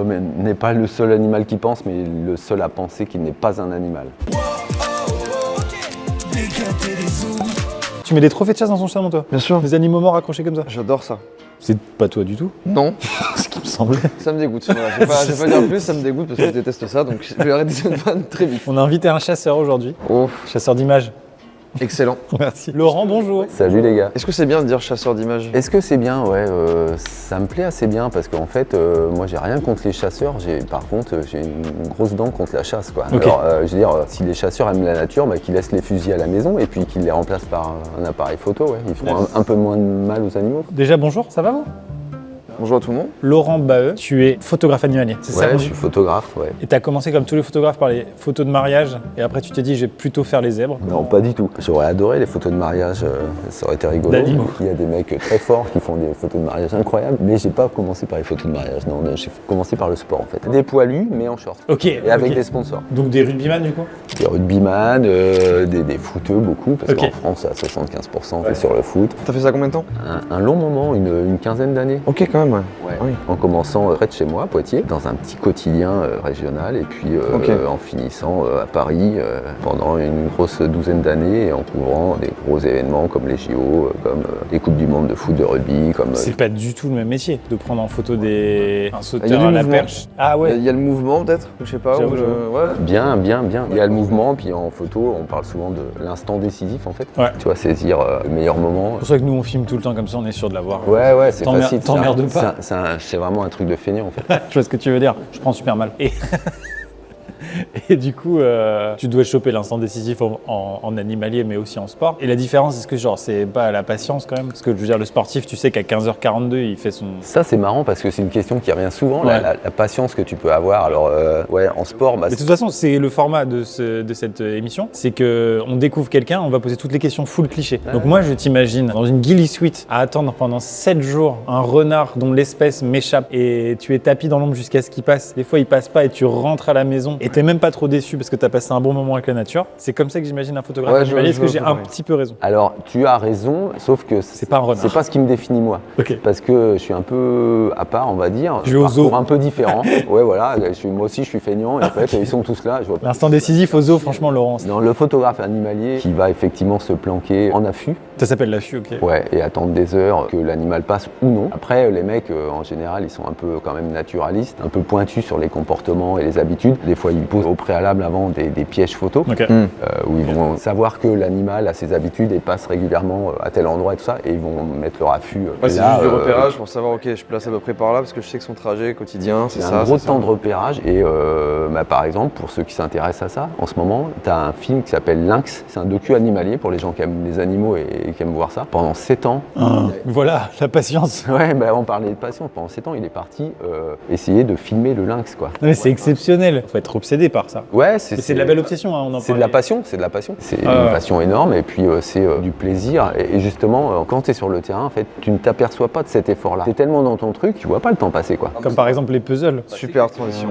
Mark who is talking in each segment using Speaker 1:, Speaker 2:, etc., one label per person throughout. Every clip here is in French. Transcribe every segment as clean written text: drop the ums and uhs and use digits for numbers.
Speaker 1: L'homme n'est pas le seul animal qui pense, mais le seul à penser qu'il n'est pas un animal.
Speaker 2: Tu mets des trophées de chasse dans ton chameau, toi?
Speaker 3: Bien sûr.
Speaker 2: Des animaux morts accrochés comme ça?
Speaker 3: J'adore ça.
Speaker 2: C'est pas toi du tout.
Speaker 3: Non,
Speaker 2: Ce qui me semblait.
Speaker 3: ça me dégoûte. Voilà, je vais pas dire plus, ça me dégoûte parce que je déteste ça, donc je vais arrêter cette vanne très vite.
Speaker 2: On a invité un chasseur aujourd'hui.
Speaker 3: Oh,
Speaker 2: Chasseur d'images.
Speaker 3: excellent.
Speaker 2: Merci. Laurent, bonjour.
Speaker 1: Salut les gars.
Speaker 3: Est-ce que c'est bien de dire chasseur d'images?
Speaker 1: Est-ce que c'est bien? Ouais, ça me plaît assez bien parce qu'en fait, moi j'ai rien contre les chasseurs. Par contre, j'ai une grosse dent contre la chasse, quoi.
Speaker 2: Ok.
Speaker 1: Alors, je veux dire, si les chasseurs aiment la nature, bah, qu'ils laissent les fusils à la maison et puis qu'ils les remplacent par un appareil photo. Ouais. Ils feront un peu moins de mal aux animaux.
Speaker 2: Déjà, bonjour, ça va vous?
Speaker 3: Bonjour à tout le monde.
Speaker 2: Laurent Baheux, tu es photographe animalier, c'est ça?
Speaker 1: Ouais, je suis photographe, ouais.
Speaker 2: Et t'as commencé comme tous les photographes par les photos de mariage, et après tu t'es dit je vais plutôt faire les zèbres.
Speaker 1: Non, pas du tout. J'aurais adoré les photos de mariage, ça aurait été rigolo.
Speaker 2: D'animaux.
Speaker 1: Il y a des mecs très forts qui font des photos de mariage incroyables, mais j'ai pas commencé par les photos de mariage, non, j'ai commencé par le sport en fait. Des poilus, mais en short.
Speaker 2: Ok.
Speaker 1: Et avec
Speaker 2: ok.
Speaker 1: des sponsors.
Speaker 2: Donc des rugbyman du coup?
Speaker 1: Des rugbyman, des footeux beaucoup, parce
Speaker 2: Ok.
Speaker 1: qu'en France, à 75%, c'est sur le foot.
Speaker 3: T'as fait ça combien de temps?
Speaker 1: Un long moment, une quinzaine d'années.
Speaker 3: Ok, quand même, ouais.
Speaker 1: Ouais.
Speaker 3: Oui.
Speaker 1: En commençant près de chez moi, à Poitiers, dans un petit quotidien régional, et puis
Speaker 3: Ok.
Speaker 1: en finissant à Paris pendant une grosse douzaine d'années, et en couvrant des gros événements comme les JO, comme les Coupes du Monde de foot, de rugby, comme...
Speaker 2: C'est pas du tout le même métier de prendre en photo un
Speaker 3: Il y
Speaker 2: sauteur
Speaker 3: a
Speaker 2: à
Speaker 3: du
Speaker 2: la
Speaker 3: mouvement.
Speaker 2: perche. Ah ouais.
Speaker 3: Il y a le mouvement peut-être, ou je sais pas.
Speaker 2: J'avoue,
Speaker 3: ou
Speaker 2: j'avoue.
Speaker 3: Ouais.
Speaker 1: Bien, bien, bien. Il y a le mouvement, puis en photo, on parle souvent de l'instant décisif en fait.
Speaker 2: Ouais.
Speaker 1: Tu vois, saisir le meilleur moment.
Speaker 2: C'est pour ça que nous on filme tout le temps comme ça, on est sûr de l'avoir.
Speaker 1: Ouais, ouais, c'est
Speaker 2: T'emmerdes-
Speaker 1: facile.
Speaker 2: t'emmerdes pas.
Speaker 1: C'est vraiment un truc de feignant en fait.
Speaker 2: Je vois ce que tu veux dire, je prends super mal. Et du coup, tu dois choper l'instant décisif en animalier, mais aussi en sport. Et la différence, est-ce que genre c'est pas la patience quand même? Parce que je veux dire, le sportif, tu sais qu'à 15h42, il fait son...
Speaker 1: Ça, c'est marrant parce que c'est une question qui revient souvent,
Speaker 2: Ouais.
Speaker 1: la patience que tu peux avoir. Alors, ouais, en sport, bah,
Speaker 2: Mais de toute façon, c'est le format de cette émission, c'est qu'on découvre quelqu'un, on va poser toutes les questions full cliché. Donc moi, je t'imagine dans une ghillie suite à attendre pendant 7 jours un renard dont l'espèce m'échappe et tu es tapis dans l'ombre jusqu'à ce qu'il passe. Des fois, il passe pas et tu rentres à la maison et t'es même pas trop déçu parce que t'as passé un bon moment avec la nature. C'est comme ça que j'imagine un photographe
Speaker 3: Ouais,
Speaker 2: animalier.
Speaker 3: je
Speaker 2: Est-ce que
Speaker 3: vois
Speaker 2: j'ai
Speaker 3: à peu
Speaker 2: un
Speaker 3: près.
Speaker 2: petit peu raison?
Speaker 1: alors, tu as raison, sauf que
Speaker 2: C'est pas un renard.
Speaker 1: c'est pas ce qui me définit moi.
Speaker 2: Ok.
Speaker 1: Parce que je suis un peu à part, on va dire.
Speaker 2: Je vais au zoo.
Speaker 1: Parcours un peu différent. Ouais, voilà. Moi aussi, je suis feignant. Et en fait, ils sont tous là. Je vois pas.
Speaker 2: L'instant décisif au zoo, franchement, Laurence.
Speaker 1: Dans le photographe animalier qui va effectivement se planquer en affût,
Speaker 2: Ça s'appelle l'affût, ok.
Speaker 1: ouais, et attendre des heures que l'animal passe ou non. Après, les mecs, en général, ils sont un peu quand même naturalistes, un peu pointus sur les comportements et les habitudes. Des fois, ils posent au préalable avant des pièges photos,
Speaker 2: Ok.
Speaker 1: où ils vont savoir que l'animal a ses habitudes et passe régulièrement à tel endroit et tout ça, et ils vont mettre leur affût.
Speaker 3: Ouais,
Speaker 1: Et
Speaker 3: c'est
Speaker 1: là,
Speaker 3: juste du repérage pour savoir, ok, je place à peu près par là parce que je sais que son trajet quotidien, c'est
Speaker 1: C'est
Speaker 3: ça.
Speaker 1: un gros
Speaker 3: c'est
Speaker 1: temps
Speaker 3: ça.
Speaker 1: de repérage et par exemple pour ceux qui s'intéressent à ça, en ce moment tu as un film qui s'appelle Lynx, c'est un docu animalier pour les gens qui aiment les animaux et qui aiment voir ça. Pendant 7 ans,
Speaker 2: Voilà, la patience.
Speaker 1: ouais, bah, on parlait de patience, pendant 7 ans il est parti essayer de filmer le lynx quoi.
Speaker 2: Non mais c'est exceptionnel. Faut être obsédé par ça.
Speaker 1: Ouais,
Speaker 2: Et c'est de la belle obsession, hein, on en
Speaker 1: C'est de la
Speaker 2: parlait.
Speaker 1: passion, c'est de la passion. C'est
Speaker 2: Ah.
Speaker 1: une passion énorme et puis c'est du plaisir. Et justement, quand tu es sur le terrain, en fait, tu ne t'aperçois pas de cet effort-là. Tu es tellement dans ton truc, tu vois pas le temps passer quoi.
Speaker 2: Comme par exemple les puzzles.
Speaker 3: Super transition.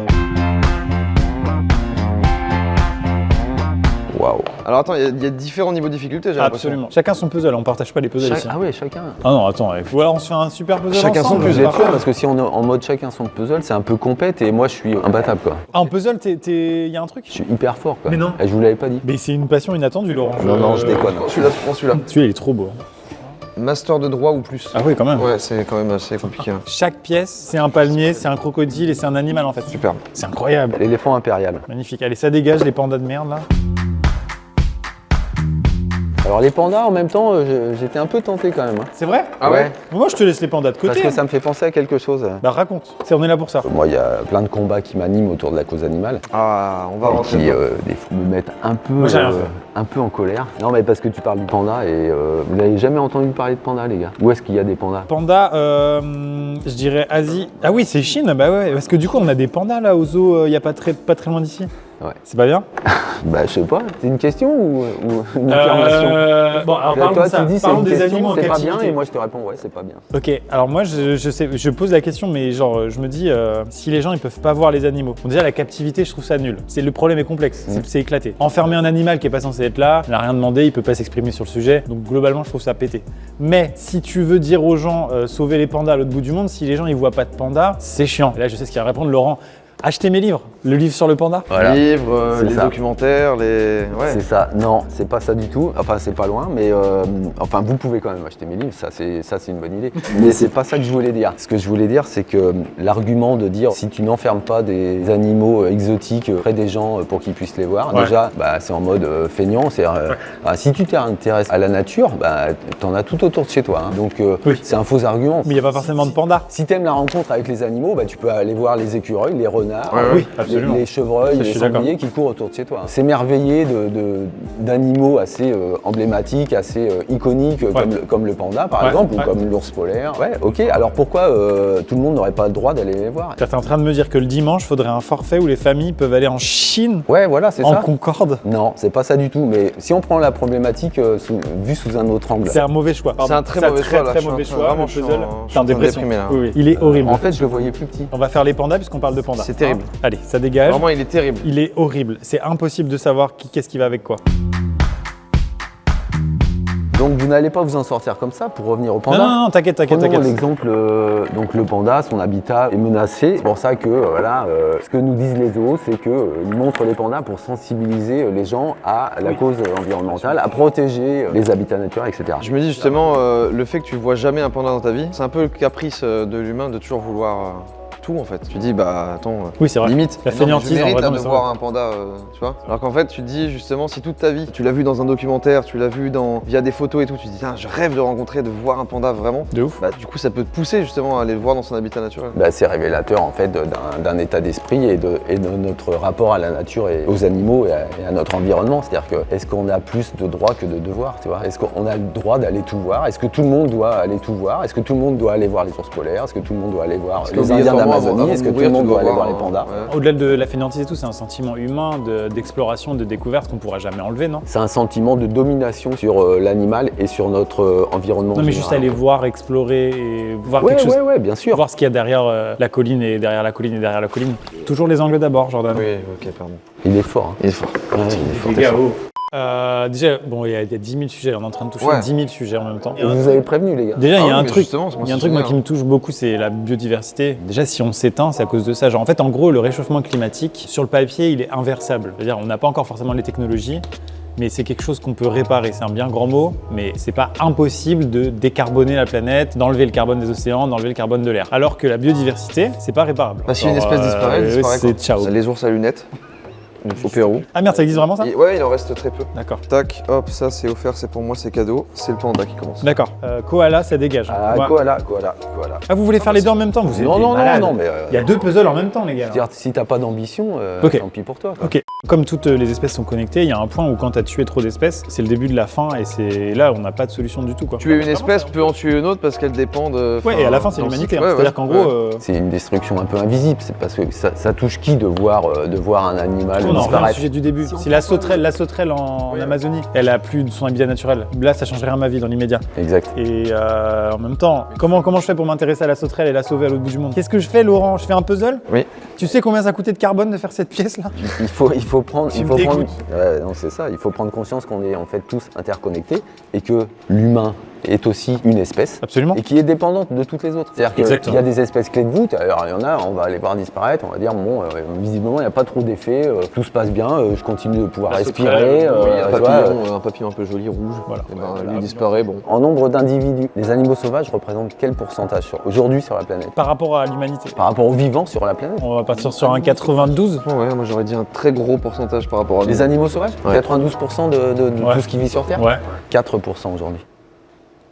Speaker 1: Waouh.
Speaker 3: Alors attends, il y a différents niveaux de difficulté, j'ai l'impression.
Speaker 2: Absolument. Chacun son puzzle, on partage pas les puzzles ici.
Speaker 1: Ah ouais, chacun.
Speaker 2: Ah non, attends, ou alors on se fait un super puzzle
Speaker 3: Chacun son
Speaker 2: ensemble,
Speaker 3: puzzle.
Speaker 2: c'est pas
Speaker 1: Vous êtes sûr
Speaker 2: grave.
Speaker 1: parce que si on est en mode chacun son puzzle, c'est un peu compète et moi je suis imbattable quoi.
Speaker 2: Ah, en puzzle, il y a un truc?
Speaker 1: Je suis hyper fort quoi.
Speaker 2: Mais non.
Speaker 1: Et je vous l'avais pas dit.
Speaker 2: Mais c'est une passion inattendue, Laurent.
Speaker 1: Non, je déconne.
Speaker 3: Celui-là, tu prends celui-là.
Speaker 2: Celui-là, il est trop beau.
Speaker 3: Master de droit ou plus.
Speaker 2: Ah oui, quand même.
Speaker 3: Ouais, c'est quand même assez compliqué. Hein.
Speaker 2: Chaque pièce, c'est un palmier, c'est un crocodile et c'est un animal en fait.
Speaker 3: Super.
Speaker 2: C'est incroyable.
Speaker 1: L'éléphant impérial.
Speaker 2: Magnifique. Allez, ça dégage les pandas de merde là.
Speaker 1: Alors les pandas en même temps, j'étais un peu tenté quand même. Hein.
Speaker 2: C'est vrai?
Speaker 3: Ah ouais?
Speaker 2: Moi, je te laisse les pandas de côté.
Speaker 1: Parce que
Speaker 2: hein.
Speaker 1: ça me fait penser à quelque chose.
Speaker 2: Bah raconte. On est là pour ça.
Speaker 1: Moi il y a plein de combats qui m'animent autour de la cause animale.
Speaker 3: Ah, on va
Speaker 1: Et
Speaker 3: rentrer.
Speaker 1: qui
Speaker 3: dedans.
Speaker 1: des fois me mettent
Speaker 2: Moi, j'ai rien fait.
Speaker 1: un peu en colère. Non mais parce que tu parles du panda et vous n'avez jamais entendu parler de panda les gars. Où est-ce qu'il y a des pandas?
Speaker 2: Panda, je dirais Asie. Ah oui, c'est Chine, bah ouais. Parce que du coup, on a des pandas là au zoo, il y a pas très loin d'ici.
Speaker 1: Ouais.
Speaker 2: C'est pas bien?
Speaker 1: Bah je sais pas, c'est une question ou une affirmation?
Speaker 2: Bon, alors
Speaker 1: Là,
Speaker 2: parlons
Speaker 1: toi
Speaker 2: de ça.
Speaker 1: tu dis c'est
Speaker 2: Parlons
Speaker 1: une
Speaker 2: des
Speaker 1: question,
Speaker 2: animaux en
Speaker 1: c'est pas bien
Speaker 2: captivité.
Speaker 1: et moi je te réponds ouais c'est pas bien.
Speaker 2: Ok, alors moi je sais, je pose la question, mais genre je me dis si les gens ils peuvent pas voir les animaux. Bon, déjà la captivité, je trouve ça nul. Le problème est complexe, c'est éclaté. Enfermer un animal qui est pas censé être là, il n'a rien demandé, il peut pas s'exprimer sur le sujet. Donc globalement, je trouve ça pété. Mais si tu veux dire aux gens sauver les pandas à l'autre bout du monde, si les gens ils voient pas de panda, c'est chiant. Et là, je sais ce qu'il va répondre, Laurent. Achetez mes livres, le livre sur le panda.
Speaker 1: Voilà.
Speaker 3: Les livres,
Speaker 1: C'est
Speaker 3: les
Speaker 1: ça.
Speaker 3: documentaires, les. Ouais.
Speaker 1: C'est ça. Non, c'est pas ça du tout. Enfin, c'est pas loin, mais enfin, vous pouvez quand même acheter mes livres. Ça, c'est une bonne idée. Mais c'est pas ça que je voulais dire. Ce que je voulais dire, c'est que l'argument de dire si tu n'enfermes pas des animaux exotiques près des gens pour qu'ils puissent les voir,
Speaker 2: Ouais.
Speaker 1: déjà, bah, c'est en mode feignant. C'est si tu t'intéresses à la nature, bah, t'en as tout autour de chez toi. Hein. Donc,
Speaker 2: Oui.
Speaker 1: c'est un faux argument.
Speaker 2: Mais il n'y a pas forcément de panda.
Speaker 1: Si t'aimes la rencontre avec les animaux, bah, tu peux aller voir les écureuils, les renards,
Speaker 3: Ouais, ouais.
Speaker 2: Oui, absolument.
Speaker 1: les chevreuils,
Speaker 2: Ça, je
Speaker 1: les
Speaker 2: suis d'accord.
Speaker 1: sangliers qui courent autour de chez toi. S'émerveiller d'animaux assez emblématiques, assez iconiques, comme le panda par
Speaker 2: Ouais,
Speaker 1: exemple,
Speaker 2: ouais.
Speaker 1: ou comme l'ours polaire. Ouais, ok, alors pourquoi tout le monde n'aurait pas le droit d'aller les voir?
Speaker 2: Tu es en train de me dire que le dimanche, il faudrait un forfait où les familles peuvent aller en Chine,
Speaker 1: Ouais, voilà, c'est
Speaker 2: en
Speaker 1: ça.
Speaker 2: Concorde.
Speaker 1: Non, c'est pas ça du tout, mais si on prend la problématique vue sous un autre angle.
Speaker 2: C'est un mauvais choix.
Speaker 3: C'est un très mauvais choix, là.
Speaker 2: Très
Speaker 3: Je suis
Speaker 2: mauvais
Speaker 3: en train-
Speaker 2: choix.
Speaker 3: vraiment,
Speaker 2: Le
Speaker 3: je suis
Speaker 2: puzzle.
Speaker 3: en- je
Speaker 2: T'es
Speaker 3: suis
Speaker 2: en
Speaker 3: en train de
Speaker 2: dépression.
Speaker 3: déprimer, là.
Speaker 2: Oui, oui. Il est horrible.
Speaker 1: En fait, je le voyais plus petit.
Speaker 2: On va faire les pandas puisqu'on parle de pandas.
Speaker 3: C'est terrible.
Speaker 2: Hein. Allez, ça dégage.
Speaker 3: Vraiment, il est terrible.
Speaker 2: Il est horrible. C'est impossible de savoir qu'est-ce qui va avec quoi.
Speaker 1: Donc vous n'allez pas vous en sortir comme ça pour revenir au
Speaker 2: Non,
Speaker 1: panda.
Speaker 2: non, non, t'inquiète.
Speaker 1: Prenons
Speaker 2: t'inquiète.
Speaker 1: l'exemple, donc le panda, son habitat est menacé. C'est pour ça que ce que nous disent les zoos, c'est qu'ils montrent les pandas pour sensibiliser les gens à la cause environnementale, à protéger les habitats naturels, etc.
Speaker 3: Je me dis justement, le fait que tu vois jamais un panda dans ta vie, c'est un peu le caprice de l'humain de toujours vouloir tout en fait. Tu dis, bah attends,
Speaker 2: Oui, c'est vrai.
Speaker 3: limite,
Speaker 2: La
Speaker 3: non, mais
Speaker 2: fainéantise,
Speaker 3: je
Speaker 2: en
Speaker 3: mérite
Speaker 2: vrai,
Speaker 3: là,
Speaker 2: non,
Speaker 3: de
Speaker 2: mais ça
Speaker 3: voir
Speaker 2: va.
Speaker 3: un panda, tu vois. Alors qu'en fait, tu te dis justement, si toute ta vie, tu l'as vu dans un documentaire, tu l'as vu via des photos et tout, tu te dis, ah, je rêve de rencontrer, de voir un panda vraiment.
Speaker 2: De ouf.
Speaker 3: Bah, du coup, ça peut te pousser justement à aller le voir dans son habitat naturel.
Speaker 1: Bah, c'est révélateur en fait d'un état d'esprit et de notre rapport à la nature et aux animaux et à notre environnement. C'est-à-dire que est-ce qu'on a plus de droits que de devoirs, tu vois? Est-ce qu'on a le droit d'aller tout voir? Est-ce que tout le monde doit aller tout voir? Est-ce que tout le monde doit aller voir les ours polaires? Est-ce que tout le monde doit aller voir
Speaker 3: Parce
Speaker 1: les Indiens
Speaker 3: qu'obligatoirement,
Speaker 1: d'Amazonie?
Speaker 3: avant
Speaker 1: Est-ce
Speaker 3: de
Speaker 1: que tout le
Speaker 3: mourir,
Speaker 1: monde
Speaker 3: tu
Speaker 1: doit aller voir les
Speaker 3: un-
Speaker 1: pandas?
Speaker 3: ouais.
Speaker 2: Au-delà de la fainéantise et tout, c'est un sentiment humain d'exploration, de découverte qu'on pourra jamais enlever, non?
Speaker 1: C'est un sentiment de domination sur l'animal et sur notre environnement.
Speaker 2: Non,
Speaker 1: en
Speaker 2: mais juste
Speaker 1: général.
Speaker 2: aller voir, explorer et voir
Speaker 1: Ouais,
Speaker 2: quelque chose.
Speaker 1: ouais, bien sûr.
Speaker 2: Voir ce qu'il y a derrière la colline et derrière la colline et derrière la colline. Toujours les angles d'abord, Jordan.
Speaker 3: Oui, ok, pardon.
Speaker 1: Il est fort. Hein.
Speaker 3: Il est fort.
Speaker 1: Ouais, il est fort.
Speaker 2: Les gars, oh. Déjà, bon, il y a 10 000 sujets, on est en train de toucher
Speaker 3: Ouais.
Speaker 2: 10 000 sujets en même temps.
Speaker 1: Et vous avez prévenu les gars.
Speaker 2: Déjà, il y a
Speaker 3: Ah
Speaker 2: un
Speaker 3: oui, mais
Speaker 2: truc,
Speaker 3: justement, moi,
Speaker 2: il y a un
Speaker 3: c'est
Speaker 2: truc moi,
Speaker 3: génial.
Speaker 2: qui me touche beaucoup, c'est la biodiversité. Déjà, si on s'éteint, c'est à cause de ça. Genre, en fait, en gros, le réchauffement climatique, sur le papier, il est inversable. C'est-à-dire, on n'a pas encore forcément les technologies, mais c'est quelque chose qu'on peut réparer. C'est un bien grand mot, mais c'est pas impossible de décarboner la planète, d'enlever le carbone des océans, d'enlever le carbone de l'air. Alors que la biodiversité, c'est pas réparable.
Speaker 3: Bah, si une
Speaker 2: Genre,
Speaker 3: espèce disparaît, elle disparaît.
Speaker 2: c'est
Speaker 3: quoi.
Speaker 2: ciao.
Speaker 3: C'est les ours à lunettes, au Pérou.
Speaker 2: Ah merde, ça existe vraiment ça?
Speaker 3: Ouais, il en reste très peu.
Speaker 2: D'accord.
Speaker 3: Tac, hop, ça c'est offert, c'est pour moi, c'est cadeau. C'est le panda qui commence.
Speaker 2: D'accord. Koala, ça dégage.
Speaker 1: Ah,
Speaker 2: Ouais.
Speaker 1: koala.
Speaker 2: Ah, vous voulez faire les deux en même temps? Vous êtes
Speaker 1: Non,
Speaker 2: des
Speaker 1: non, non,
Speaker 2: malades.
Speaker 1: non, mais.
Speaker 2: Il y a deux puzzles en même temps, les gars.
Speaker 1: C'est-à-dire, si t'as pas d'ambition,
Speaker 2: Ok.
Speaker 1: tant pis pour toi. Quoi.
Speaker 2: Ok. Comme toutes les espèces sont connectées, il y a un point où quand tu as tué trop d'espèces, c'est le début de la fin et c'est là où on n'a pas de solution du tout. Quoi.
Speaker 3: Tuer une espèce peut en tuer une autre parce qu'elle dépend de.
Speaker 2: Ouais, et à la fin, c'est
Speaker 3: dans le
Speaker 2: l'humanité.
Speaker 3: cycle.
Speaker 2: hein.
Speaker 3: Ouais,
Speaker 2: C'est-à-dire
Speaker 3: ouais,
Speaker 2: qu'en
Speaker 3: ouais.
Speaker 2: gros,
Speaker 1: C'est une destruction un peu invisible, c'est parce que ça touche qui de voir un animal
Speaker 2: on en revient au
Speaker 1: disparaître.
Speaker 2: sujet du début. Si la sauterelle en Amazonie, elle a plus de son habitat naturel. Là, ça changerait rien à ma vie dans l'immédiat.
Speaker 1: Exact.
Speaker 2: Et en même temps, comment je fais pour m'intéresser à la sauterelle et la sauver à l'autre bout du monde? Qu'est-ce que je fais, Laurent? Je fais un puzzle?
Speaker 3: Oui.
Speaker 2: Tu sais combien ça coûtait de carbone de faire cette pièce-là?
Speaker 1: Il faut prendre.
Speaker 2: Tu me dégoûtes.
Speaker 1: Non, c'est ça. Il faut prendre conscience qu'on est en fait tous interconnectés et que l'humain est aussi une espèce.
Speaker 2: Absolument.
Speaker 1: Et qui est dépendante de toutes les autres. C'est-à-dire qu'il
Speaker 2: Exactement.
Speaker 1: y a des espèces clés de voûte, alors il y en a, on va les voir disparaître, on va dire, bon, visiblement il n'y a pas trop d'effet, tout se passe bien, je continue de pouvoir
Speaker 2: La
Speaker 1: respirer.
Speaker 2: sauterelle,
Speaker 3: Oui,
Speaker 1: tu vois,
Speaker 3: un papillon un peu joli, rouge.
Speaker 2: Voilà.
Speaker 3: Et ben, lui disparaît, bon.
Speaker 1: en nombre d'individus, les animaux sauvages représentent quel pourcentage aujourd'hui sur la planète?
Speaker 2: Par rapport à l'humanité.
Speaker 1: Par rapport aux vivants sur la planète?
Speaker 2: On va partir sur un 92.
Speaker 3: Ouais, moi j'aurais dit un très gros pourcentage par rapport à
Speaker 1: Les
Speaker 3: nous.
Speaker 1: animaux sauvages?
Speaker 3: Ouais.
Speaker 1: 92% de
Speaker 2: Ouais.
Speaker 1: tout ce qui vit sur Terre?
Speaker 2: Ouais.
Speaker 1: 4% aujourd'hui.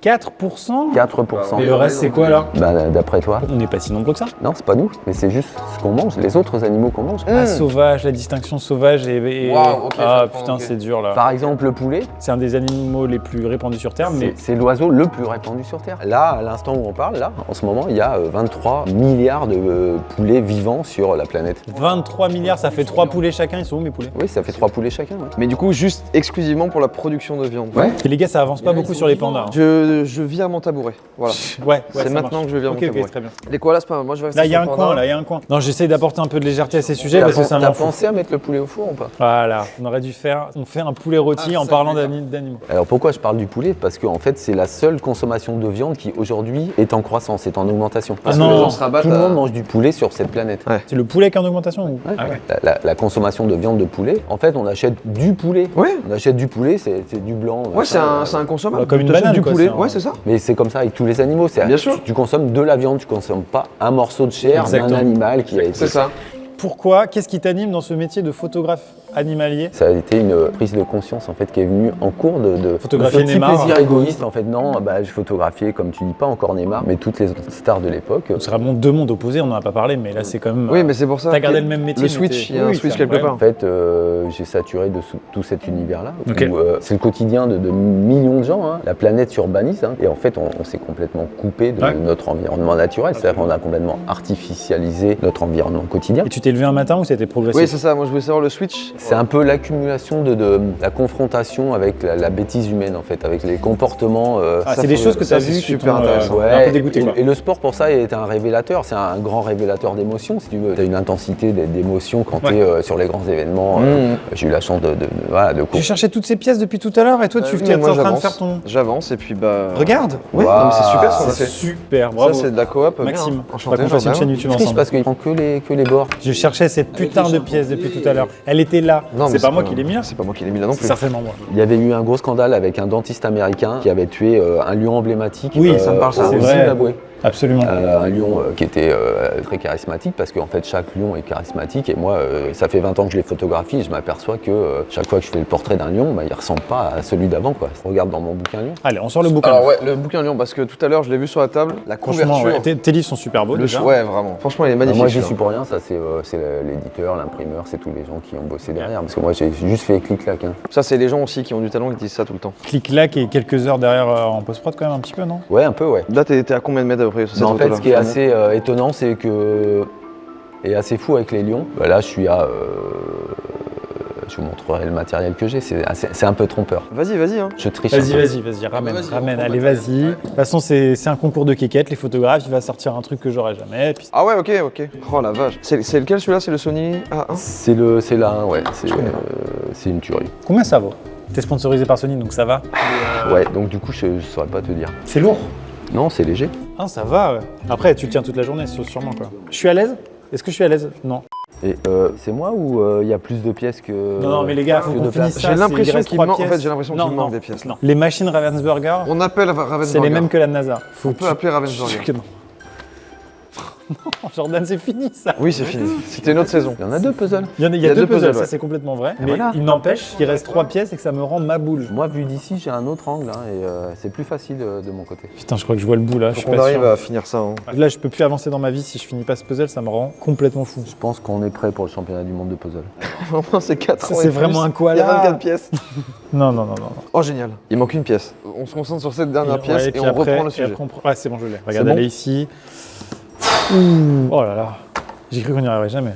Speaker 2: 4%?
Speaker 1: 4%.
Speaker 2: Et le reste, c'est quoi alors?
Speaker 1: Bah, d'après toi?
Speaker 2: On n'est pas si nombreux que ça.
Speaker 1: Non, c'est pas nous, mais c'est juste ce qu'on mange, les autres animaux qu'on mange.
Speaker 2: Ah, sauvage, la distinction sauvage et...
Speaker 3: Waouh, ok,
Speaker 2: ah
Speaker 3: je comprends,
Speaker 2: putain,
Speaker 3: ok.
Speaker 2: c'est dur là.
Speaker 1: Par exemple, le poulet,
Speaker 2: C'est un des animaux les plus répandus sur Terre, mais
Speaker 1: c'est l'oiseau le plus répandu sur Terre. Là, à l'instant où on parle, là, en ce moment, il y a 23 milliards de poulets vivants sur la planète.
Speaker 2: 23 milliards, ça fait 3 poulets chacun. Ils sont où mes poulets?
Speaker 1: Oui, ça fait 3 poulets chacun. Ouais.
Speaker 3: Mais du coup, juste exclusivement pour la production de viande.
Speaker 1: Ouais.
Speaker 2: Et les gars, ça avance pas beaucoup sur les pandas. hein.
Speaker 3: je vire mon tabouret. Voilà.
Speaker 2: Ouais,
Speaker 3: C'est
Speaker 2: ça
Speaker 3: maintenant
Speaker 2: marche.
Speaker 3: que je vire mon
Speaker 2: Ok, ok,
Speaker 3: tabouret.
Speaker 2: très bien.
Speaker 3: Les koalas, c'est pas mal. Moi, je vais rester
Speaker 2: Là, il y a
Speaker 3: sur
Speaker 2: un
Speaker 3: le panda.
Speaker 2: coin, là, il y a un coin. Non, j'essaye d'apporter un peu de légèreté à ces sujets
Speaker 1: T'as
Speaker 2: parce que ça
Speaker 1: t'as
Speaker 2: m'en fout.
Speaker 1: pensé à mettre le poulet au four ou pas?
Speaker 2: Voilà, on aurait dû faire. On fait un poulet rôti en parlant d'animaux.
Speaker 1: Alors pourquoi je parle du poulet? Parce qu'en fait c'est la seule consommation de viande qui aujourd'hui est en croissance, est en augmentation.
Speaker 2: Ah
Speaker 3: Parce que
Speaker 2: non.
Speaker 3: les gens se rabattent
Speaker 1: Tout le
Speaker 3: à-
Speaker 1: monde mange du poulet sur cette planète.
Speaker 3: Ouais.
Speaker 2: C'est le poulet qui est en augmentation ou
Speaker 1: Ouais.
Speaker 2: Ah ouais.
Speaker 1: La consommation de viande de poulet, en fait on achète du poulet.
Speaker 3: Ouais.
Speaker 1: On achète du poulet, c'est du blanc.
Speaker 3: Ouais, c'est un consommable.
Speaker 2: Comme une
Speaker 3: T'achètes
Speaker 2: banane,
Speaker 3: du
Speaker 2: quoi,
Speaker 3: poulet.
Speaker 2: c'est un-
Speaker 3: Ouais, c'est ça.
Speaker 1: Mais c'est comme ça avec tous les animaux.
Speaker 3: Bien sûr.
Speaker 1: Tu consommes de la viande, tu consommes pas un morceau de chair d'un
Speaker 2: Exactement.
Speaker 1: animal qui a été.
Speaker 3: C'est ça.
Speaker 2: Pourquoi? Qu'est-ce qui t'anime dans ce métier de photographe animalier?
Speaker 1: Ça a été une prise de conscience en fait qui est venue en cours de
Speaker 2: Photographier
Speaker 1: de petit
Speaker 2: Neymar.
Speaker 1: plaisir égoïste en fait. Non, bah, je photographiais comme tu dis pas encore Neymar, mais toutes les autres stars de l'époque.
Speaker 2: C'est vraiment deux mondes opposés, on n'en a pas parlé, mais là c'est quand même.
Speaker 3: Oui, mais c'est pour ça.
Speaker 2: T'as gardé
Speaker 3: que
Speaker 2: le même métier.
Speaker 3: Le
Speaker 2: mais
Speaker 3: switch,
Speaker 2: t'es-
Speaker 3: il y a un
Speaker 2: oui,
Speaker 3: switch
Speaker 2: c'est
Speaker 3: quelque
Speaker 2: incroyable.
Speaker 1: En fait, j'ai saturé de tout cet univers-là.
Speaker 2: Ok.
Speaker 1: Où, c'est le quotidien de millions de gens. Hein. La planète s'urbanise. Hein, et en fait, on s'est complètement coupé de
Speaker 2: Ouais.
Speaker 1: notre environnement naturel. C'est-à-dire qu'on a complètement artificialisé notre environnement quotidien.
Speaker 2: Et tu t'es levé un matin ou ça a été progressif?
Speaker 3: Oui, c'est ça. Moi, je voulais savoir le switch.
Speaker 1: C'est un peu l'accumulation de la confrontation avec la bêtise humaine, en fait, avec les comportements.
Speaker 2: Ah,
Speaker 3: Ça,
Speaker 2: c'est des
Speaker 3: faut-
Speaker 2: choses que tu
Speaker 3: ça,
Speaker 2: as
Speaker 3: c'est
Speaker 2: vues qui
Speaker 3: super
Speaker 2: t'ont
Speaker 3: intéressant.
Speaker 2: un peu dégoûté. Quoi.
Speaker 1: et le sport pour ça est un révélateur, c'est un grand révélateur d'émotions, si tu veux. Tu as une intensité d'émotions quand
Speaker 2: Ouais.
Speaker 1: tu es sur les grands événements. J'ai eu la chance de
Speaker 2: J'ai cherché toutes ces pièces depuis tout à l'heure et toi tu
Speaker 3: Oui,
Speaker 2: es
Speaker 3: moi,
Speaker 2: en train de
Speaker 3: j'avance.
Speaker 2: faire ton.
Speaker 3: J'avance et puis bah.
Speaker 2: Regarde!
Speaker 3: Ouais,
Speaker 1: Waouh.
Speaker 3: non, mais c'est super ce qu'on a
Speaker 2: C'est
Speaker 3: fait.
Speaker 2: super, bravo.
Speaker 3: Ça, c'est de la coop.
Speaker 2: Maxime,
Speaker 3: bien.
Speaker 2: je
Speaker 3: Enchanté,
Speaker 2: crois qu'on fasse une
Speaker 3: Jordan.
Speaker 2: chaîne YouTube
Speaker 1: triste
Speaker 2: ensemble.
Speaker 1: parce qu'ils prend que les bords.
Speaker 2: Je cherchais cette putain de pièce depuis tout à l'heure. Elle était là.
Speaker 3: Non, mais
Speaker 2: C'est pas moi qui l'ai mis là.
Speaker 3: C'est pas moi qui l'ai mis là non
Speaker 2: C'est
Speaker 3: plus.
Speaker 2: certainement moi.
Speaker 1: Il y avait eu un gros scandale avec un dentiste américain qui avait tué un lion emblématique.
Speaker 2: Oui, ça me
Speaker 3: parle, ça.
Speaker 1: au
Speaker 2: C'est vrai.
Speaker 1: Zimbabwe.
Speaker 2: Absolument.
Speaker 1: Un lion qui était très charismatique parce qu'en fait chaque lion est charismatique et moi ça fait 20 ans que je les photographie et je m'aperçois que chaque fois que je fais le portrait d'un lion, bah, il ressemble pas à celui d'avant quoi. Regarde dans mon bouquin lion.
Speaker 2: Allez, on sort le bouquin.
Speaker 3: Alors ouais, le bouquin Lion, parce que tout à l'heure je l'ai vu sur la table, la
Speaker 2: Franchement,
Speaker 3: couverture,
Speaker 2: ouais, tes livres sont super beaux
Speaker 3: le
Speaker 2: déjà.
Speaker 3: ouais vraiment. Franchement, il est magnifique.
Speaker 1: Moi j'y
Speaker 3: celui-là.
Speaker 1: suis pour rien, ça c'est l'éditeur, l'imprimeur, c'est tous les gens qui ont bossé derrière parce que moi j'ai juste fait clic-clac. Hein.
Speaker 3: Ça, c'est les gens aussi qui ont du talent qui disent ça tout le temps.
Speaker 2: Clic-clac et quelques heures derrière en post-prod quand même un petit peu, non?
Speaker 1: Ouais un peu ouais.
Speaker 3: Là, t'es à combien de mètres à peu près sur cette
Speaker 1: Mais en fait
Speaker 3: photo-là
Speaker 1: ce qui est assez étonnant c'est que et assez fou avec les lions, bah, là je suis à je vous montrerai le matériel que j'ai, c'est un peu trompeur.
Speaker 3: Vas-y, hein.
Speaker 1: Je triche un peu.
Speaker 2: Vas-y, ramène, allez, vas-y. De toute façon, c'est un concours de quéquettes, les photographes, il va sortir un truc que j'aurai jamais. Puis...
Speaker 3: Ah ouais, ok. Oh la vache. C'est lequel celui-là? C'est le Sony A1?
Speaker 1: C'est là, ouais, c'est une tuerie.
Speaker 2: Combien ça vaut? T'es sponsorisé par Sony, donc ça va.
Speaker 1: Ouais, donc du coup, je saurais pas te dire.
Speaker 2: C'est lourd.
Speaker 1: Non, c'est léger.
Speaker 2: Ah, ça va. Ouais. Après, tu le tiens toute la journée, sûrement quoi. Je suis à l'aise? Est-ce que je suis à l'aise? Non.
Speaker 1: Et c'est moi ou il y a plus de pièces que.
Speaker 2: Non, mais les gars, faut
Speaker 1: que
Speaker 2: qu'on
Speaker 1: de place.
Speaker 2: finisse ça.
Speaker 3: J'ai l'impression
Speaker 2: il reste
Speaker 3: qu'il
Speaker 2: 3
Speaker 3: manque- en
Speaker 2: pièces.
Speaker 3: fait, j'ai l'impression qu'il
Speaker 2: Non,
Speaker 3: manque
Speaker 2: non,
Speaker 3: des pièces.
Speaker 2: non. Les machines Ravensburger,
Speaker 3: On appelle Ravensburger.
Speaker 2: c'est les mêmes que la NASA.
Speaker 3: On peut appeler Ravensburger.
Speaker 2: Que non. Non, Jordan, c'est fini ça.
Speaker 3: Oui, c'est fini. C'était une autre saison.
Speaker 1: Il y en a deux puzzles.
Speaker 2: Il y a deux puzzles, ça
Speaker 3: ouais.
Speaker 2: c'est complètement vrai. Mais
Speaker 1: voilà.
Speaker 2: il n'empêche qu'il reste 3 pièces et que ça me rend ma boule.
Speaker 1: Moi, vu d'ici, j'ai un autre angle hein, et c'est plus facile de mon côté.
Speaker 2: Putain, je crois que je vois le bout là, je
Speaker 3: Faut
Speaker 2: suis
Speaker 3: qu'on
Speaker 2: pas
Speaker 3: arrive
Speaker 2: sûr.
Speaker 3: à finir ça. Hein.
Speaker 2: Là, je peux plus avancer dans ma vie si je finis pas ce puzzle, ça me rend complètement fou.
Speaker 1: Je pense qu'on est prêt pour le championnat du monde de puzzle.
Speaker 3: Vraiment, c'est 4
Speaker 2: Ça, c'est vraiment un koala.
Speaker 3: Il y a 24 pièces.
Speaker 2: Non.
Speaker 3: Oh, génial. Il manque une pièce. On se concentre sur cette dernière pièce
Speaker 2: Ouais,
Speaker 3: et
Speaker 2: puis
Speaker 3: on
Speaker 2: après-
Speaker 3: reprend le
Speaker 2: et
Speaker 3: sujet.
Speaker 2: après, Ouais, c'est bon, je l'ai. Regarde,
Speaker 3: bon
Speaker 2: elle est ici. Ouh. Oh là là. J'ai cru qu'on n'y arriverait jamais.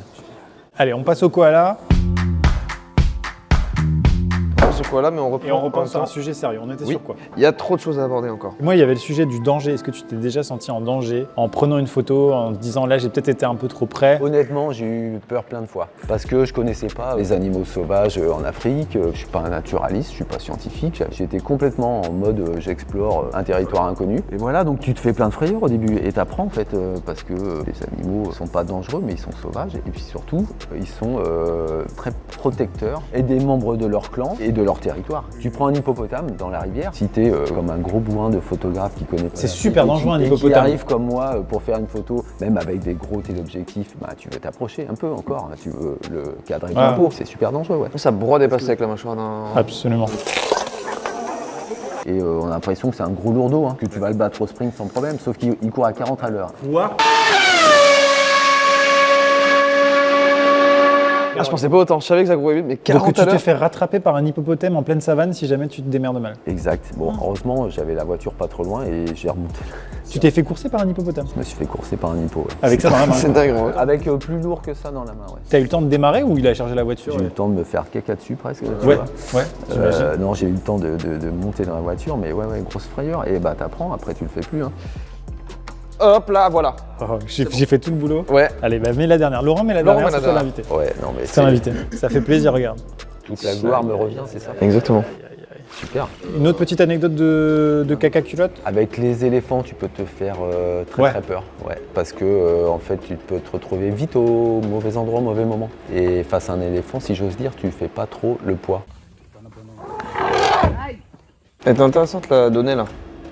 Speaker 2: Allez, on passe au koala
Speaker 3: On pense au koala, mais on reprend.
Speaker 2: et on
Speaker 3: en
Speaker 2: repense
Speaker 3: même
Speaker 2: sur un
Speaker 3: temps.
Speaker 2: sujet sérieux. On était
Speaker 3: Oui.
Speaker 2: sur quoi?
Speaker 3: Il y a trop de choses à aborder encore.
Speaker 2: Moi, il y avait le sujet du danger. Est-ce que tu t'es déjà senti en danger en prenant une photo, en te disant là, j'ai peut-être été un peu trop près?
Speaker 1: Honnêtement, j'ai eu peur plein de fois parce que je connaissais pas les animaux sauvages en Afrique. Je suis pas un naturaliste, je suis pas scientifique. J'étais complètement en mode j'explore un territoire inconnu. Et voilà, donc tu te fais plein de frayeurs au début et t'apprends en fait parce que les animaux sont pas dangereux, mais ils sont sauvages et puis surtout ils sont très protecteurs et des membres de leur clan et de leur territoire. Tu prends un hippopotame dans la rivière, si t'es comme un gros bourrin de photographe qui connaît pas.
Speaker 2: C'est super dangereux, un
Speaker 1: et qui
Speaker 2: hippopotame.
Speaker 1: arrive comme moi pour faire une photo, même avec des gros téléobjectifs, bah, tu veux t'approcher un peu encore, hein, tu veux le cadrer bien
Speaker 2: Ouais.
Speaker 1: pour. C'est super dangereux, ouais.
Speaker 3: Ça broie des pastèques avec la mâchoire d'un.
Speaker 2: Absolument.
Speaker 1: Et on a l'impression que c'est un gros lourdeau, hein, que tu vas le battre au sprint sans problème, sauf qu'il court à 40 à l'heure.
Speaker 3: Ah, je pensais pas autant, je savais que ça courait vite, mais 40
Speaker 2: Donc tu
Speaker 3: à
Speaker 2: te
Speaker 3: l'heure.
Speaker 2: fais rattraper par un hippopotame en pleine savane si jamais tu te démerdes mal.
Speaker 1: Exact. Bon, heureusement, j'avais la voiture pas trop loin et j'ai remonté.
Speaker 2: Tu t'es fait courser par un hippopotame?
Speaker 1: Je me suis fait courser par un hippo. Ouais.
Speaker 2: Avec ça dans la main.
Speaker 3: C'est dingue, ouais.
Speaker 1: Avec plus lourd que ça dans la main, ouais.
Speaker 2: T'as eu le temps de démarrer ou il a chargé la voiture?
Speaker 1: J'ai eu le temps de me faire caca dessus presque. tu
Speaker 2: Ouais,
Speaker 1: vois.
Speaker 2: ouais, j'imagine.
Speaker 1: Non, j'ai eu le temps de monter dans la voiture, mais ouais, grosse frayeur. Et bah t'apprends, après tu le fais plus. Hein.
Speaker 3: Hop là, voilà.
Speaker 2: Oh, j'ai fait tout le boulot.
Speaker 3: Ouais.
Speaker 2: Allez, bah mets la dernière. Laurent, mets la
Speaker 3: Laurent,
Speaker 2: dernière,
Speaker 3: mets la
Speaker 2: c'est toi
Speaker 3: dernière.
Speaker 2: l'invité.
Speaker 1: Ouais, non mais
Speaker 2: C'est un invité. Ça fait plaisir, regarde.
Speaker 1: toute la gloire me revient, c'est ça.
Speaker 3: Exactement.
Speaker 1: Super.
Speaker 2: Une autre petite anecdote de caca culotte?
Speaker 1: Avec les éléphants, tu peux te faire très
Speaker 2: Ouais.
Speaker 1: très peur. Ouais. Parce que en fait, tu peux te retrouver vite au mauvais endroit, au mauvais moment. Et face à un éléphant, si j'ose dire, tu fais pas trop le poids.
Speaker 3: Elle est intéressante la donnée là.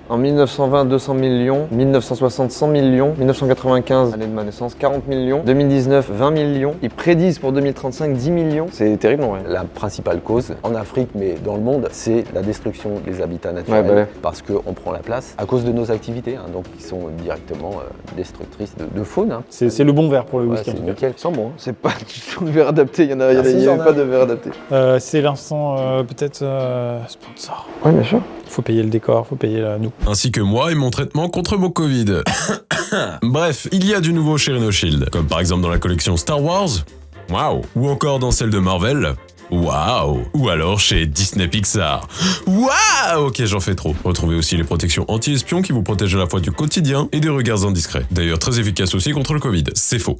Speaker 3: En 1920, 200 millions. 1960, 100 millions. 1995, année de ma naissance, 40 millions. 2019, 20 millions. Ils prédisent pour 2035 10 millions. C'est terrible, en vrai.
Speaker 1: La principale cause en Afrique, mais dans le monde, c'est la destruction des habitats naturels.
Speaker 3: Ouais, bah ouais.
Speaker 1: Parce qu'on prend la place à cause de nos activités, hein, donc qui sont directement destructrices de faune. Hein.
Speaker 2: C'est le bon verre pour le
Speaker 1: Ouais,
Speaker 2: whisky.
Speaker 1: c'est
Speaker 2: en tout cas.
Speaker 1: nickel.
Speaker 3: Ils sont bons, hein. C'est pas du tout le verre adapté. Il y en a,
Speaker 1: Ah, si,
Speaker 3: il y
Speaker 1: j'en
Speaker 3: avait
Speaker 1: ai
Speaker 3: pas
Speaker 1: un.
Speaker 3: de verre adapté.
Speaker 2: C'est l'instant peut-être sponsor.
Speaker 3: Ouais, bien sûr.
Speaker 2: Faut payer le décor, faut payer nous.
Speaker 4: Ainsi que moi et mon traitement contre mon Covid. Bref, il y a du nouveau chez Rhino Shield, comme par exemple dans la collection Star Wars, waouh, ou encore dans celle de Marvel, waouh, ou alors chez Disney Pixar, waouh, ok j'en fais trop. Retrouvez aussi les protections anti-espions qui vous protègent à la fois du quotidien et des regards indiscrets. D'ailleurs très efficace aussi contre le Covid, c'est faux.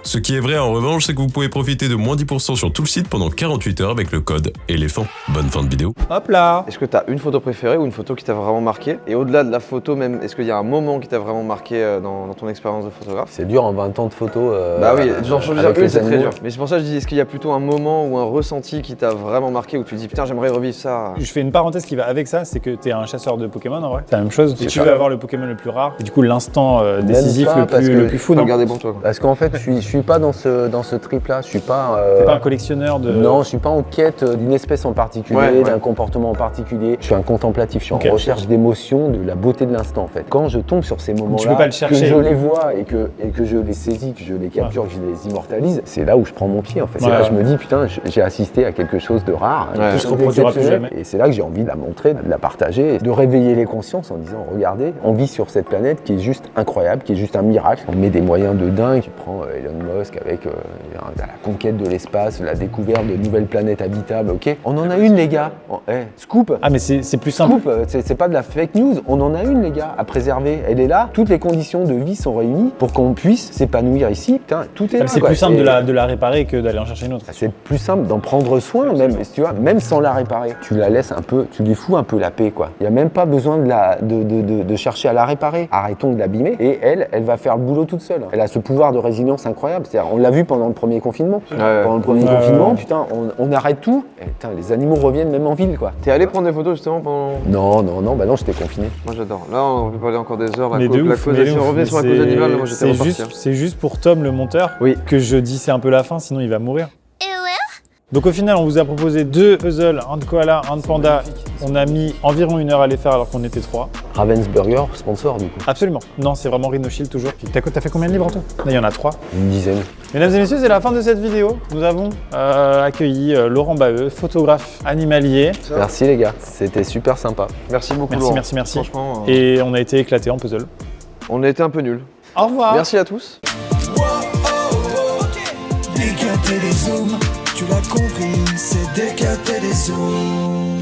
Speaker 4: Ce qui est vrai en revanche, c'est que vous pouvez profiter de moins 10% sur tout le site pendant 48 heures avec le code éléphant. Bonne fin de vidéo.
Speaker 2: Hop là.
Speaker 3: Est-ce que tu as une photo préférée ou une photo qui t'a vraiment marqué? Et au-delà de la photo même, est-ce qu'il y a un moment qui t'a vraiment marqué dans ton expérience de photographe?
Speaker 1: C'est dur en 20 ans de photos.
Speaker 3: Bah oui, genre je veux dire,
Speaker 1: avec
Speaker 3: oui,
Speaker 1: les
Speaker 3: c'est très
Speaker 1: animaux.
Speaker 3: dur. Mais c'est pour ça que je dis, est-ce qu'il y a plutôt un moment ou un ressenti qui t'a vraiment marqué où tu dis putain j'aimerais revivre ça?
Speaker 2: Je fais une parenthèse qui va avec ça, c'est que t'es un chasseur de Pokémon en vrai. C'est la même chose. Tu
Speaker 3: ça.
Speaker 2: veux avoir le Pokémon le plus rare. Et du coup, l'instant décisif
Speaker 1: pas, parce que
Speaker 2: le plus fou,
Speaker 3: Faut
Speaker 2: non?
Speaker 3: regarder pour toi. Quoi.
Speaker 1: Parce qu'en fait, je suis pas dans ce trip-là. Je suis pas.
Speaker 2: T'es pas un collectionneur de.
Speaker 1: Non, je suis pas en quête d'une espèce en particulier,
Speaker 3: Ouais.
Speaker 1: d'un comportement en particulier. Je suis un contemplatif, je suis
Speaker 2: Ok.
Speaker 1: en recherche d'émotion, de la beauté de l'instant en fait. Quand je tombe sur ces moments-là,
Speaker 2: peux pas le chercher.
Speaker 1: que je les vois et que je les saisis, que je les capture, que je les immortalise, c'est là où je prends mon pied en fait. C'est
Speaker 2: Ouais,
Speaker 1: là que
Speaker 2: ouais.
Speaker 1: je me dis putain, j'ai assisté à quelque chose de rare,
Speaker 3: Ouais.
Speaker 1: quelque
Speaker 2: se
Speaker 1: chose
Speaker 2: reproduira plus
Speaker 1: d'exceptionnel.
Speaker 2: jamais.
Speaker 1: Et c'est là que j'ai envie de la montrer, de la partager, de réveiller les consciences en disant regardez, on vit sur cette planète qui est juste incroyable, qui est juste un miracle. On met des moyens de dingue. Tu prends Elon Musk avec la conquête de l'espace, la découverte de nouvelles planètes habitables, ok. On en a une les gars. Scoop.
Speaker 2: Ah, mais c'est plus simple.
Speaker 1: Scoop, c'est pas de la fake news, on en a une les gars à préserver, elle est là, toutes les conditions de vie sont réunies pour qu'on puisse s'épanouir ici, putain, tout est là.
Speaker 2: C'est
Speaker 1: quoi.
Speaker 2: plus simple
Speaker 1: Et
Speaker 2: de la réparer que d'aller en chercher une autre.
Speaker 1: c'est plus simple d'en prendre soin même, tu vois, même sans la réparer. Tu la laisses un peu, tu lui fous un peu la paix quoi. Il n'y a même pas besoin de chercher à la réparer. Arrêtons de l'abîmer et elle va faire le boulot toute seule. Elle a ce pouvoir de résilience incroyable, c'est-à-dire on l'a vu pendant le premier confinement.
Speaker 3: Ouais.
Speaker 1: Pendant le premier
Speaker 2: Ouais,
Speaker 1: confinement,
Speaker 2: ouais.
Speaker 1: putain, on arrête tout, et, putain, les animaux reviennent même en ville quoi.
Speaker 3: T'es allé prendre des photos justement pendant.
Speaker 1: Non, bah non, j'étais confiné.
Speaker 3: Moi j'adore. Là on peut parler encore des heures.
Speaker 2: Mais de ouf, mais de
Speaker 3: si on
Speaker 2: ouf.
Speaker 3: revient sur la
Speaker 2: Mais
Speaker 3: cause animale, moi j'étais
Speaker 2: c'est
Speaker 3: reparti.
Speaker 2: c'est juste pour Tom le monteur
Speaker 3: Oui.
Speaker 2: que je dis c'est un peu la fin, sinon il va mourir. Donc au final, on vous a proposé 2 puzzles, un de koala, un de panda. On a mis environ 1 heure à les faire alors qu'on était 3.
Speaker 1: Ravensburger, sponsor du coup.
Speaker 2: Absolument. Non, c'est vraiment Rhino Shield toujours. T'as fait combien de livres en tout? Là, il y en a 3.
Speaker 1: Une dizaine.
Speaker 2: Mesdames et messieurs, c'est la fin de cette vidéo. Nous avons accueilli Laurent Baheux, photographe animalier.
Speaker 1: Merci les gars, c'était super sympa.
Speaker 3: Merci beaucoup
Speaker 2: Merci,
Speaker 3: Laurent.
Speaker 2: merci, merci.
Speaker 3: Franchement,
Speaker 2: Et on a été éclatés en puzzle.
Speaker 3: on a été un peu nuls.
Speaker 2: Au revoir.
Speaker 3: Merci à tous.
Speaker 5: Décapter les zooms, tu l'as compris, c'est décapter les zooms.